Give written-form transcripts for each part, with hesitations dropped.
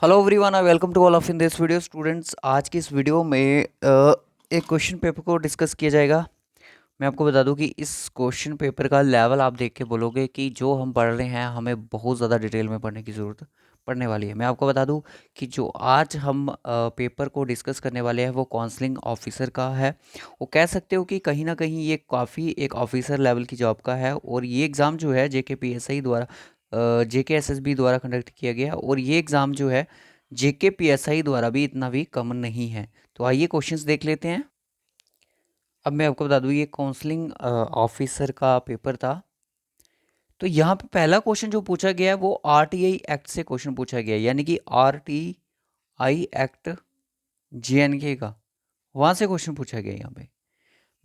Hello everyone I welcome to all of in this video students. आज की इस video में एक क्वेश्चन पेपर को डिस्कस किया जाएगा। मैं आपको बता दूं कि इस क्वेश्चन पेपर का लेवल आप देख के बोलोगे कि जो हम पढ़ रहे हैं हमें बहुत ज़्यादा डिटेल में पढ़ने की ज़रूरत पड़ने वाली है। मैं आपको बता दूं कि जो आज हम पेपर को डिस्कस करने वाले हैं वो काउंसलिंग ऑफिसर का है। वो कह सकते हो कि कहीं ना कहीं ये काफ़ी एक ऑफिसर लेवल की जॉब का है और ये एग्ज़ाम जो है JKPSI द्वारा JKSSB द्वारा कंडक्ट किया गया और ये एग्ज़ाम जो है JKPSI द्वारा भी इतना भी कम नहीं है। तो आइए क्वेश्चंस देख लेते हैं। अब मैं आपको बता दूं ये काउंसलिंग ऑफिसर का पेपर था। तो यहाँ पे पहला क्वेश्चन जो पूछा गया है वो RTI एक्ट से क्वेश्चन पूछा गया है, यानी कि RTI एक्ट JNK का, वहाँ से क्वेश्चन पूछा गया है। यहाँ पे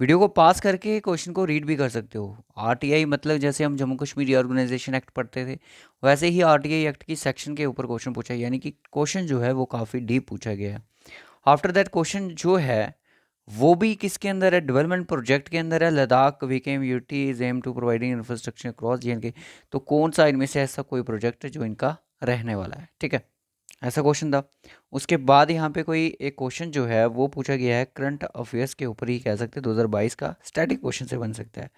वीडियो को पास करके क्वेश्चन को रीड भी कर सकते हो। RTI मतलब जैसे हम जम्मू कश्मीर ऑर्गेनाइजेशन एक्ट पढ़ते थे वैसे ही RTI एक्ट की सेक्शन के ऊपर क्वेश्चन पूछा है, यानी कि क्वेश्चन जो है वो काफ़ी डीप पूछा गया है। आफ्टर दैट क्वेश्चन जो है वो भी किसके अंदर है, डेवलपमेंट प्रोजेक्ट के अंदर है। Ladakh became UT is aim to providing infrastructure cross JNK। तो कौन सा इनमें से ऐसा कोई प्रोजेक्ट है जो इनका रहने वाला है, ठीक है। ऐसा क्वेश्चन था। उसके बाद यहाँ पे कोई एक क्वेश्चन जो है वो पूछा गया है करंट अफेयर्स के ऊपर ही, कह सकते हैं 2022 का स्टैटिक क्वेश्चन से बन सकता है।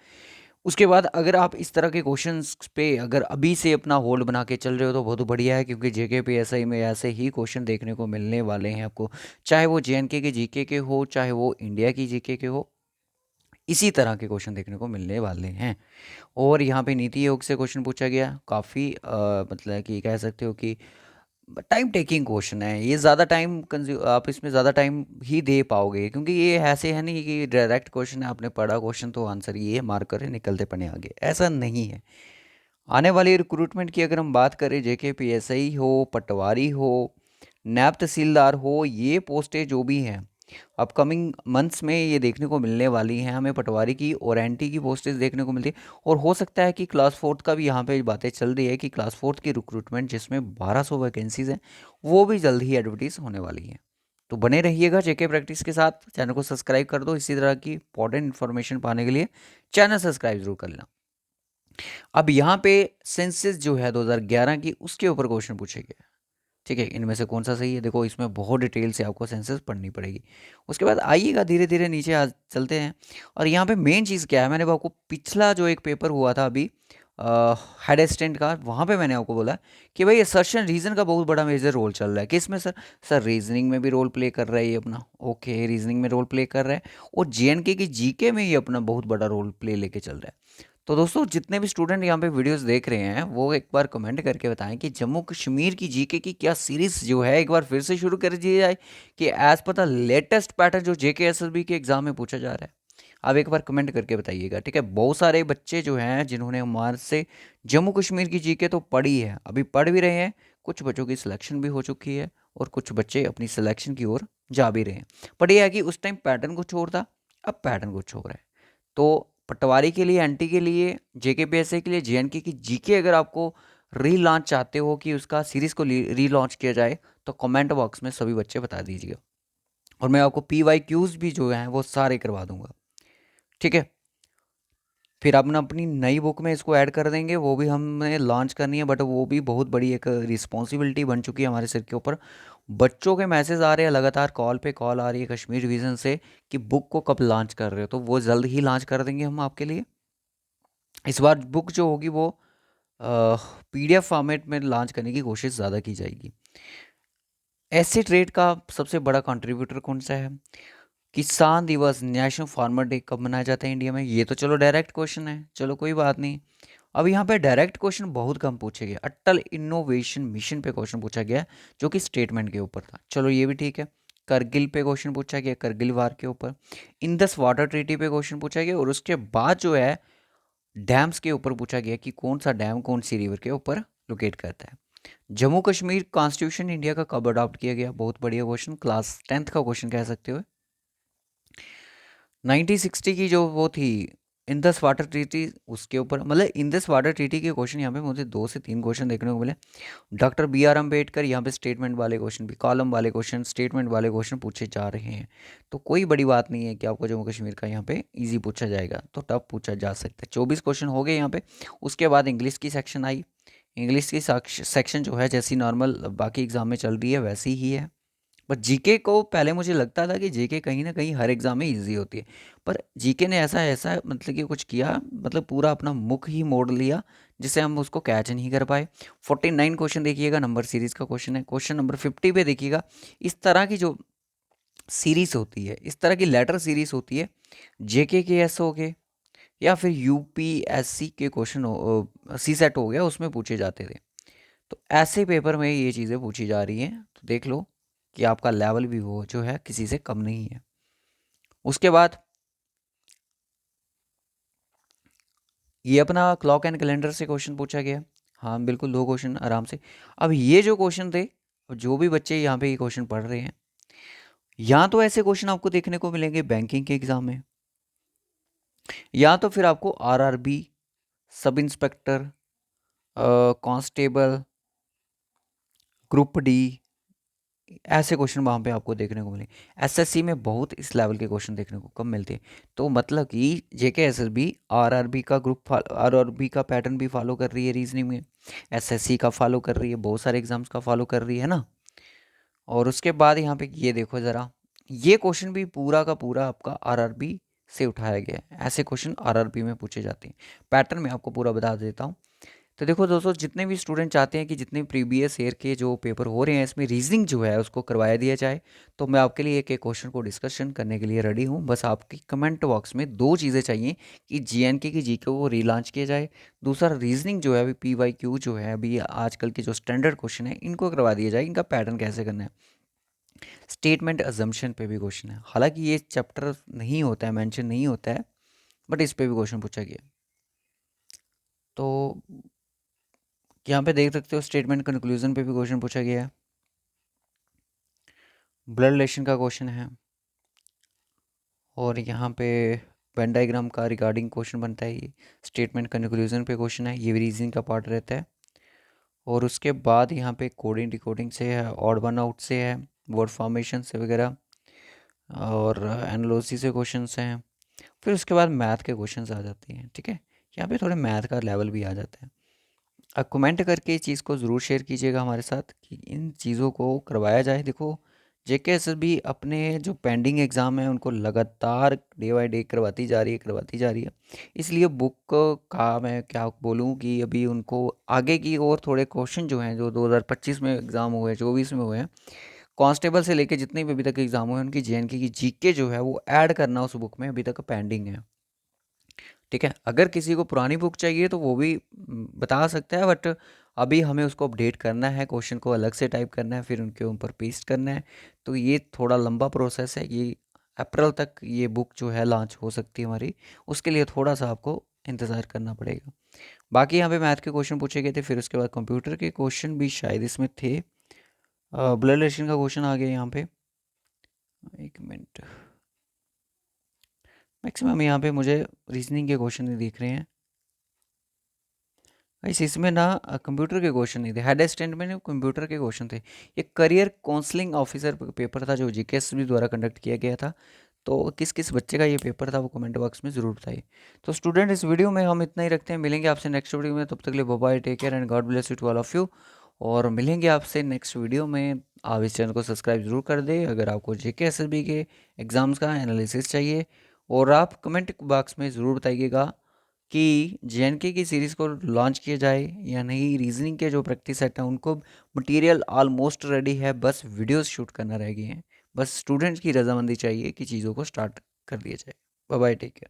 उसके बाद अगर आप इस तरह के क्वेश्चंस पे अगर अभी से अपना होल्ड बना के चल रहे हो तो बहुत बढ़िया है, क्योंकि JKPSI में ऐसे ही क्वेश्चन देखने को मिलने वाले हैं आपको, चाहे वो JNK के जीके के हो चाहे वो इंडिया की जीके के हो, इसी तरह के क्वेश्चन देखने को मिलने वाले हैं। और यहाँ पे नीति आयोग से क्वेश्चन पूछा गया, काफ़ी मतलब कि कह सकते हो कि टाइम टेकिंग क्वेश्चन है ये, ज़्यादा टाइम आप इसमें ज़्यादा टाइम ही दे पाओगे, क्योंकि ये ऐसे है नहीं कि डायरेक्ट क्वेश्चन है, आपने पढ़ा क्वेश्चन तो आंसर ये मार्क करें निकलते पड़े आगे, ऐसा नहीं है। आने वाली रिक्रूटमेंट की अगर हम बात करें, JKPSI हो, पटवारी हो, नैब तहसीलदार हो, ये पोस्टें जो भी हैं अपकमिंग मंथ्स में ये देखने को मिलने वाली हैं। हमें पटवारी की और एनटी की पोस्टेज देखने को मिलती है, और हो सकता है कि क्लास फोर्थ का भी यहाँ पे बातें चल रही है कि क्लास फोर्थ की रिक्रूटमेंट जिसमें 1200 वैकेंसीज हैं वो भी जल्द ही एडवर्टीज होने वाली है। तो बने रहिएगा JK प्रैक्टिस के साथ, चैनल को सब्सक्राइब कर दो इसी तरह की इंपॉर्टेंट इन्फॉर्मेशन पाने के लिए। चैनल सब्सक्राइब जरूर कर लेना। अब यहाँ पे सेंसस जो है 2011 की उसके ऊपर क्वेश्चन पूछे गए, ठीक है। इनमें से कौन सा सही है, देखो इसमें बहुत डिटेल से आपको सेंसस पढ़नी पड़ेगी। उसके बाद आइएगा धीरे धीरे नीचे आ चलते हैं। और यहाँ पे मेन चीज़ क्या है, मैंने आपको पिछला जो एक पेपर हुआ था अभी हेड असिस्टेंट का, वहाँ पे मैंने आपको बोला कि भाई असर्शन रीजन का बहुत बड़ा मेजर रोल चल रहा है। किसमें सर? सर रीजनिंग में भी रोल प्ले कर रहा है ये अपना, ओके रीजनिंग में रोल प्ले कर रहा है, और JNK की जीके में ये अपना बहुत बड़ा रोल प्ले लेके चल रहा है। तो दोस्तों जितने भी स्टूडेंट यहाँ पे वीडियोस देख रहे हैं वो एक बार कमेंट करके बताएं कि जम्मू कश्मीर की जीके की क्या सीरीज जो है एक बार फिर से शुरू कर दी जाए, कि as per the latest pattern जो JKSSB के एग्जाम में पूछा जा रहा है। आप एक बार कमेंट करके बताइएगा, ठीक है। बहुत सारे बच्चे जो हैं जिन्होंने हमारे से जम्मू कश्मीर की जीके तो पढ़ी है, अभी पढ़ भी रहे हैं, कुछ बच्चों की सिलेक्शन भी हो चुकी है और कुछ बच्चे अपनी सिलेक्शन की ओर जा भी रहे हैं। बट यह है कि उस टाइम पैटर्न कुछ और था, अब पैटर्न कुछ और है। तो पटवारी के लिए, एनटी के लिए, JKPSI के लिए, JNK की जीके अगर आपको रीलॉन्च चाहते हो कि उसका सीरीज को रीलॉन्च किया जाए तो कमेंट बॉक्स में सभी बच्चे बता दीजिएगा, और मैं आपको PYQs भी जो हैं वो सारे करवा दूंगा, ठीक है। फिर अपन अपनी नई बुक में इसको ऐड कर देंगे, वो भी हमने लॉन्च करनी है, बट वो भी बहुत बड़ी एक रिस्पॉन्सिबिलिटी बन चुकी है हमारे सिर के ऊपर। बच्चों के मैसेज आ रहे हैं लगातार, कॉल पे कॉल आ रही है कश्मीर विजन से कि बुक को कब लॉन्च कर रहे हो, तो वो जल्द ही लॉन्च कर देंगे हम आपके लिए। इस बार बुक जो होगी वो PDF फॉर्मेट में लॉन्च करने की कोशिश ज़्यादा की जाएगी। ऐसे ट्रेड का सबसे बड़ा कंट्रीब्यूटर कौन सा है? किसान दिवस, नेशनल फार्मर डे कब मनाया जाता है इंडिया में? ये तो चलो डायरेक्ट क्वेश्चन है, चलो कोई बात नहीं। अब यहाँ पे डायरेक्ट क्वेश्चन बहुत कम पूछे गए। अटल इनोवेशन मिशन पे क्वेश्चन पूछा गया जो कि स्टेटमेंट के ऊपर था, चलो ये भी ठीक है। करगिल पे क्वेश्चन पूछा गया, करगिल वार के ऊपर। इंदस वाटर ट्रीटी पे क्वेश्चन पूछा गया, और उसके बाद जो है डैम्स के ऊपर पूछा गया कि कौन सा डैम कौन सी रिवर के ऊपर लोकेट करता है। जम्मू कश्मीर कॉन्स्टिट्यूशन इंडिया का कब अडॉप्ट किया गया? बहुत बढ़िया क्वेश्चन, क्लास 10th का क्वेश्चन कह सकते हो। 1960 की जो वो थी इंदस वाटर ट्रीटी, उसके ऊपर मतलब इंदस वाटर ट्रीटी के क्वेश्चन यहाँ पे मुझे 2 से 3 क्वेश्चन देखने को मिले। डॉक्टर BR अम्बेडकर, यहाँ पे स्टेटमेंट वाले क्वेश्चन भी, कॉलम वाले क्वेश्चन, स्टेटमेंट वाले क्वेश्चन पूछे जा रहे हैं। तो कोई बड़ी बात नहीं है कि आपको जम्मू कश्मीर का यहाँ पे इजी पूछा जाएगा, तो टफ पूछा जा सकता है। 24 क्वेश्चन हो गए यहाँ पे। उसके बाद इंग्लिश की सेक्शन आई। इंग्लिश की सेक्शन जो है जैसी नॉर्मल बाकी एग्ज़ाम में चल रही है वैसी ही है। बट जीके को पहले मुझे लगता था कि जीके कहीं ना कहीं हर एग्ज़ाम में इजी होती है, पर जीके ने ऐसा ऐसा मतलब कि कुछ किया, मतलब पूरा अपना मुख ही मोड़ लिया, जिससे हम उसको कैच नहीं कर पाए। 49 क्वेश्चन देखिएगा, नंबर सीरीज़ का क्वेश्चन है। क्वेश्चन नंबर 50 पे देखिएगा, इस तरह की जो सीरीज़ होती है, इस तरह की लेटर सीरीज़ होती है, जेके के एस हो गए या फिर यूपीएससी के क्वेश्चन हो, सी सेट हो गया, उसमें पूछे जाते थे। तो ऐसे पेपर में ये चीज़ें पूछी जा रही हैं, तो देख लो कि आपका लेवल भी वो जो है किसी से कम नहीं है। उसके बाद ये अपना क्लॉक एंड कैलेंडर से क्वेश्चन पूछा गया। हाँ बिल्कुल, 2 क्वेश्चन आराम से। अब ये जो क्वेश्चन थे, जो भी बच्चे यहाँ पे ये क्वेश्चन पढ़ रहे हैं, या तो ऐसे क्वेश्चन आपको देखने को मिलेंगे बैंकिंग के एग्जाम में, या तो फिर आपको RRB, sub inspector, constable, group D, ऐसे क्वेश्चन वहाँ पे आपको देखने को मिले। एसएससी में बहुत इस लेवल के क्वेश्चन देखने को कम मिलते हैं। तो मतलब कि जेके एसएसबी आरआरबी का आरआरबी का पैटर्न भी फॉलो कर रही है रीजनिंग में, एसएससी का फॉलो कर रही है, बहुत सारे एग्जाम्स का फॉलो कर रही है ना। और उसके बाद यहाँ पे ये देखो ज़रा, ये क्वेश्चन भी पूरा का पूरा आपका आरआरबी से उठाया गया है। ऐसे क्वेश्चन आरआरबी में पूछे जाते हैं। पैटर्न मैं आपको पूरा बता देता हूँ। तो देखो दोस्तों, जितने भी स्टूडेंट चाहते हैं कि जितने प्रीवियस ईयर के जो पेपर हो रहे हैं इसमें रीजनिंग जो है उसको करवाया दिया जाए, तो मैं आपके लिए एक एक क्वेश्चन को डिस्कशन करने के लिए रेडी हूँ। बस आपकी कमेंट बॉक्स में 2 चीज़ें चाहिए कि जीएनके की जीके को रीलॉन्च किया जाए, दूसरा रीजनिंग जो है अभी पीवाईक्यू जो है अभी आजकल के जो स्टैंडर्ड क्वेश्चन है इनको करवा दिया जाए, इनका पैटर्न कैसे करना है। स्टेटमेंट अजम्पशन पे भी क्वेश्चन है, हालांकि ये चैप्टर नहीं होता है, मेंशन नहीं होता है, बट इस पे भी क्वेश्चन पूछा गया। तो यहाँ पे देख सकते हो स्टेटमेंट कंक्लूजन पे भी क्वेश्चन पूछा गया है। ब्लड रिलेशन का क्वेश्चन है, और यहाँ पे वेन डायग्राम का रिगार्डिंग क्वेश्चन बनता है। ये स्टेटमेंट कंक्लूजन पे क्वेश्चन है, ये भी रीजनिंग का पार्ट रहता है। और उसके बाद यहाँ पे कोडिंग डिकोडिंग से है, ऑड वन आउट से है, वर्ड फॉर्मेशन से वगैरह, और एनालिसिस से क्वेश्चन हैं। फिर उसके बाद मैथ के क्वेश्चन आ जाते हैं। ठीक है, यहाँ पे थोड़े मैथ का लेवल भी आ जाता है। अब कमेंट करके इस चीज़ को ज़रूर शेयर कीजिएगा हमारे साथ कि इन चीज़ों को करवाया जाए। देखो, जेके एसएसबी अपने जो पेंडिंग एग्ज़ाम है उनको लगातार डे बाय डे करवाती जा रही है। इसलिए बुक का मैं क्या बोलूँ कि अभी उनको आगे की और थोड़े क्वेश्चन जो हैं, जो 2025 में एग्ज़ाम हुए, 24 में हुए हैं, कांस्टेबल से लेके जितने भी अभी तक एग्ज़ाम हुए हैं, उनकी जेएनके की जीके जो है वो ऐड करना उस बुक में अभी तक पेंडिंग है। ठीक है, अगर किसी को पुरानी बुक चाहिए तो वो भी बता सकता है, बट अभी हमें उसको अपडेट करना है, क्वेश्चन को अलग से टाइप करना है, फिर उनके ऊपर पेस्ट करना है। तो ये थोड़ा लंबा प्रोसेस है। ये अप्रैल तक ये बुक जो है लॉन्च हो सकती है हमारी, उसके लिए थोड़ा सा आपको इंतज़ार करना पड़ेगा। बाकी यहाँ पे मैथ के क्वेश्चन पूछे गए थे, फिर उसके बाद कंप्यूटर के क्वेश्चन भी शायद इसमें थे। ब्लड रिलेशन का क्वेश्चन आ गया यहाँ पे, एक मिनट, मैक्सिमम यहाँ पे मुझे रीजनिंग के क्वेश्चन ही दिख रहे हैं। इसमें ना कंप्यूटर के क्वेश्चन नहीं थे, हेड असिस्टेंट में कंप्यूटर के क्वेश्चन थे। ये करियर काउंसलिंग ऑफिसर पेपर था जो जीकेएसबी द्वारा कंडक्ट किया गया था। तो किस किस बच्चे का ये पेपर था वो कमेंट बॉक्स में ज़रूर बताइए। तो स्टूडेंट, इस वीडियो में हम इतना ही रखते हैं, मिलेंगे आपसे नेक्स्ट वीडियो में। तब तक के लिए bye bye, take care and God bless you to all of you. और मिलेंगे आपसे नेक्स्ट वीडियो में। आप इस चैनल को सब्सक्राइब जरूर कर दें अगर आपको जेके एसएसबी के एग्ज़ाम्स का एनालिसिस चाहिए। और आप कमेंट बॉक्स में ज़रूर बताइएगा कि जेएनके की सीरीज़ को लॉन्च किया जाए या नहीं। रीजनिंग के जो प्रैक्टिस सेट हैं उनको मटेरियल ऑलमोस्ट रेडी है, बस वीडियोस शूट करना रह गए हैं। बस स्टूडेंट्स की रजामंदी चाहिए कि चीज़ों को स्टार्ट कर दिया जाए। Bye bye, take care.